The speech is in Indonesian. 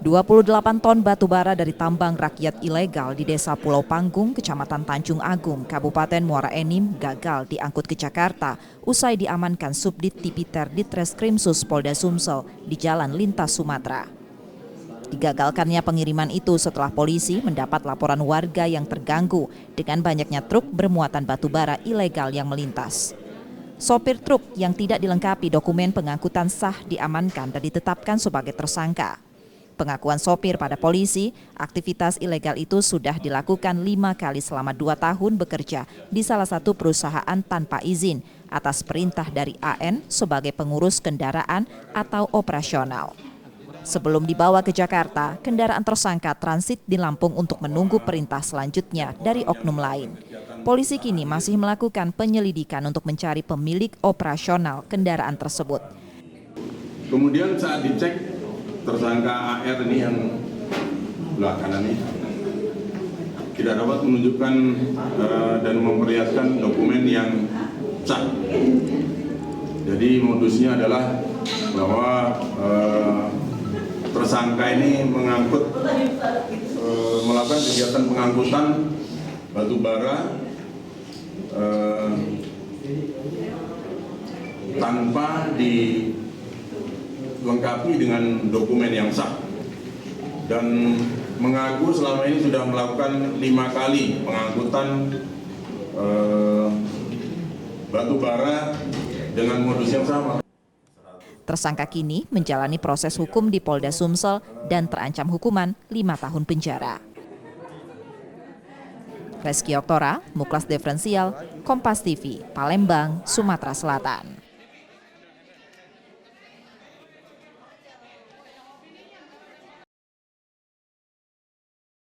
28 ton batu bara dari tambang rakyat ilegal di Desa Pulau Panggung, Kecamatan Tanjung Agung, Kabupaten Muara Enim gagal diangkut ke Jakarta usai diamankan Subdit Tipiter Ditreskrimsus Polda Sumsel di Jalan Lintas Sumatera. Digagalkannya pengiriman itu setelah polisi mendapat laporan warga yang terganggu dengan banyaknya truk bermuatan batu bara ilegal yang melintas. Sopir truk yang tidak dilengkapi dokumen pengangkutan sah diamankan dan ditetapkan sebagai tersangka. Pengakuan sopir pada polisi, aktivitas ilegal itu sudah dilakukan 5 kali selama 2 tahun bekerja di salah satu perusahaan tanpa izin atas perintah dari AN sebagai pengurus kendaraan atau operasional. Sebelum dibawa ke Jakarta, kendaraan tersangka transit di Lampung untuk menunggu perintah selanjutnya dari oknum lain. Polisi kini masih melakukan penyelidikan untuk mencari pemilik operasional kendaraan tersebut. Kemudian saat dicek, tersangka AR ini yang belah kanan ini tidak dapat menunjukkan dan memperlihatkan dokumen yang sah. Jadi modusnya adalah bahwa tersangka ini melakukan kegiatan pengangkutan batu bara tanpa dilengkapi dengan dokumen yang sah, dan mengaku selama ini sudah melakukan 5 kali pengangkutan batu bara dengan modus yang sama. Tersangka kini menjalani proses hukum di Polda Sumsel dan terancam hukuman 5 tahun penjara. Reski Oktora, Muklas Diferensial, Kompas TV, Palembang, Sumatera Selatan.